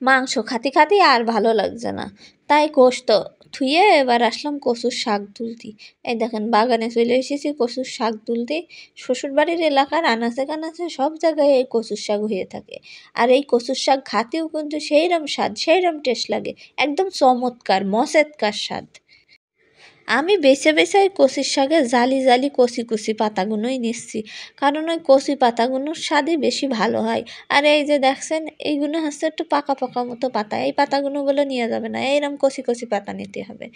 মাংস খাতে খাতে আর ভালো লাগছে না, তাই গোশত থুয়ে এবার আসলাম কচুর শাক তুলতে। এই দেখেন বাগানে চলে এসেছি কচুর শাক তুলতে। শ্বশুরবাড়ির এলাকার আনাচে কানাচে সব জায়গায় এই কচুর শাক হয়ে থাকে। আর এই কচুর শাক খাতেও কিন্তু সেইরকম স্বাদ, সেইরকম টেস্ট লাগে, একদম চমৎকার মচেতকার স্বাদ। আমি বেছে বেছে ওই কচুর শাকের জালি জালি কচি কচি পাতাগুলোই নিচ্ছি, কারণ ওই কচি পাতাগুলোর স্বাদই বেশি ভালো হয়। আর এই যে দেখছেন এইগুলো হচ্ছে একটু পাকা পাকা মতো পাতা, এই পাতাগুলো বলে নিয়ে যাবে না, এইরকম কচি কচি পাতা নিতে হবে,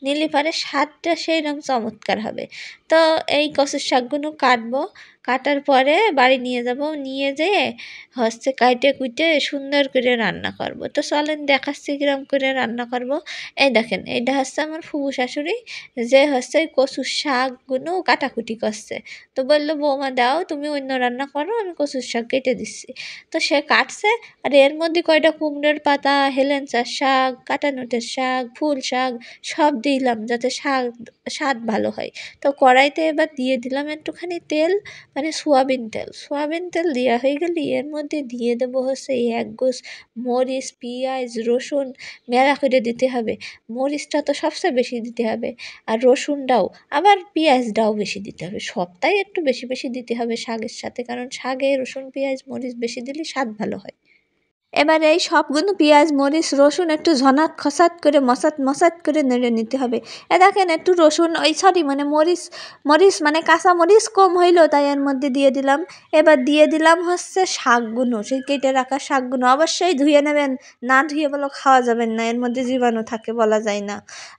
নিলে পরে স্বাদটা সেইরকম চমৎকার হবে। তো এই কচুর শাকগুলো কাটবো, কাটার পরে বাড়ি নিয়ে যাব, নিয়ে যেয়ে হচ্ছে কাইটে কুইটে সুন্দর করে রান্না করব। তো চলেন দেখাচ্ছি কিরম করে রান্না করব। এই দেখেন এইটা হচ্ছে আমার ফুফু শাশুড়ি, যে হচ্ছে ওই কচুর শাকগুলো কাটাকুটি করছে। তো বললো বৌমা দাও তুমি অন্য রান্না করো, আমি কচুর শাক কেটে দিচ্ছি। তো সে কাটছে, আর এর মধ্যে কয়টা কুমড়োর পাতা, হেলেঞ্চার শাক, কাটানোটের শাক, ফুল শাক সব দিলাম যাতে শাক স্বাদ ভালো হয়। তো কড়াইতে এবার দিয়ে দিলাম একটুখানি তেল, মানে সোয়াবিন তেল। সোয়াবিন তেল দেওয়া হয়ে গেলে এর মধ্যে দিয়ে দেবো হচ্ছে এই এক গোছ মরিচ, পেঁয়াজ, রসুন মেলা করে দিতে হবে। মরিচটা তো সবচেয়ে বেশি দিতে হবে, আর রসুনটাও, আবার পেঁয়াজটাও বেশি দিতে হবে। সবটাই একটু বেশি বেশি দিতে হবে শাকের সাথে, কারণ শাকে রসুন পেঁয়াজ মরিচ বেশি দিলে স্বাদ ভালো হয়। এবার এই সবগুলো পেঁয়াজ মরিচ রসুন একটু ঝনাত খসাত করে মশাত মশাত করে নেড়ে নিতে হবে। দেখেন একটু রসুন ওই সরি মানে মরিচ মরিচ মানে কাঁচা মরিচ কম হইলো, তাই এর মধ্যে দিয়ে দিলাম। এবার দিয়ে দিলাম হচ্ছে শাকগুলো, সেই কেটে রাখা শাকগুলো অবশ্যই ধুয়ে নেবেন, না ধুয়ে বলো খাওয়া যাবেন না, এর মধ্যে জীবাণু থাকে বলা যায় না।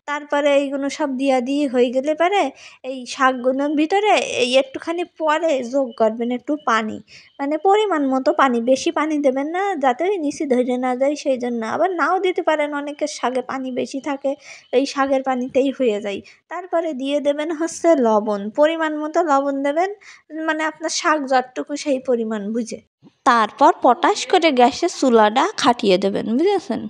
তারপরে এইগুলো সব দিয়ে হয়ে গেলে পরে এই শাকগুলোর ভিতরে এই একটুখানি পরে যোগ করবেন একটু পানি, মানে পরিমাণ মতো পানি, বেশি পানি দেবেন না যাতে ওই নিচে ধরে না যায়, সেই জন্য। আবার নাও দিতে পারেন, অনেকের শাকে পানি বেশি থাকে, এই শাকের পানিতেই হয়ে যায়। তারপরে দিয়ে দেবেন হচ্ছে লবণ, পরিমাণ মতো লবণ দেবেন, মানে আপনার শাক যতটুকু সেই পরিমাণ বুঝে। তারপর পটাশ করে গ্যাসের চুলাটা খাটিয়ে দেবেন, বুঝেছেন।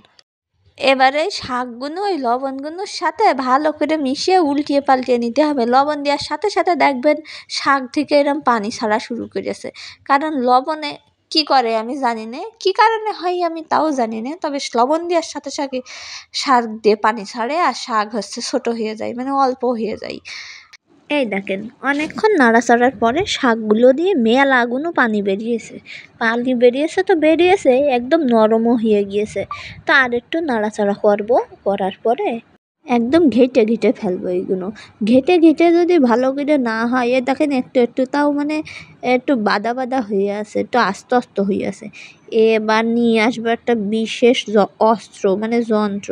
এবারে শাকগুলো ওই লবণগুলোর সাথে ভালো করে মিশিয়ে উল্টিয়ে পাল্টিয়ে নিতে হবে। লবণ দেওয়ার সাথে সাথে দেখবেন শাক থেকে এরকম পানি ছাড়া শুরু করেছে, কারণ লবণে কি করে আমি জানি না, কী কারণে হয় আমি তাও জানি না, তবে লবণ দেওয়ার সাথে সাথে শাক দিয়ে পানি ছাড়ে, আর শাক হচ্ছে ছোটো হয়ে যায়, মানে অল্প হয়ে যায়। এই দেখেন অনেকক্ষণ নাড়াচাড়ার পরে শাকগুলো দিয়ে মেলাগুলো পানি বেরিয়েছে, পানি বেরিয়েছে তো বেরিয়েছে, একদম নরমও হয়ে গিয়েছে। তো আর একটু নাড়াচাড়া করবো, করার পরে একদম ঘেটে ঘেটে ফেলবো এইগুলো। ঘেটে ঘেটে যদি ভালো করে না হয়, এ দেখেন একটু একটু তাও মানে একটু বাদা বাদা হয়ে আছে, একটু আস্তে আস্তে হয়ে আছে। এবার নিয়ে আসবো একটা বিশেষ অস্ত্র, মানে যন্ত্র,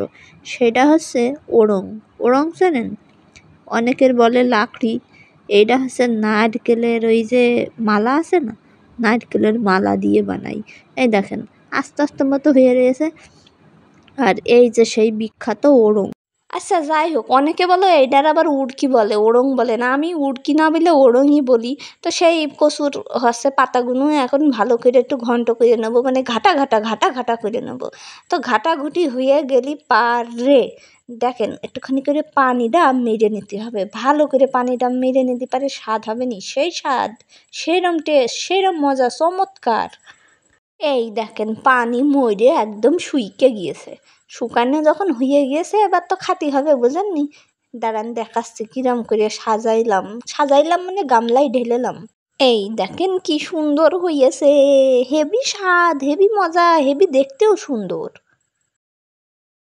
সেটা হচ্ছে ওড়ং। ওড়ং চেনেন? অনেকের বলে লাকড়ি। এইটা হচ্ছে নারকেলের ওই যে মালা আছে না, নারকেলের মালা দিয়ে বানাই। এই দেখেন আস্তে আস্তে মতো হয়ে রয়েছে। আর এই যে সেই বিখ্যাত ওড়ং। আচ্ছা যাই হোক, অনেকে বলো এইটার আবার উড়কি বলে, ওড়ং বলে না, আমি উড়কি না বলে ওড়ংই বলি। তো সেই কচুর হচ্ছে পাতাগুলো এখন ভালো করে একটু ঘন্ট করে নেবো, মানে ঘাটা ঘাটা ঘাটা ঘাটা করে নেবো। তো ঘাটাঘুটি হয়ে গেলি পারে দেখেন একটুখানি করে পানিটা মেরে নিতে হবে, ভালো করে পানিটা মেরে নিতে পারে স্বাদ হবে নি, সেই স্বাদ, সেরম টেস্ট, সেরম মজা, চমৎকার। এই দেখেন পানি মরে একদম শুইকে গিয়েছে, শুকানো যখন হয়ে গিয়েছে এবার তো খাতি হবে, বুঝেননি। দাঁড়ান দেখাচ্ছি কিরম করে সাজাইলাম, সাজাইলাম মানে গামলায় ঢেলেলাম। এই দেখেন কি সুন্দর হয়েছে, হেভি স্বাদ, হেভি মজা, হেভি দেখতেও সুন্দর।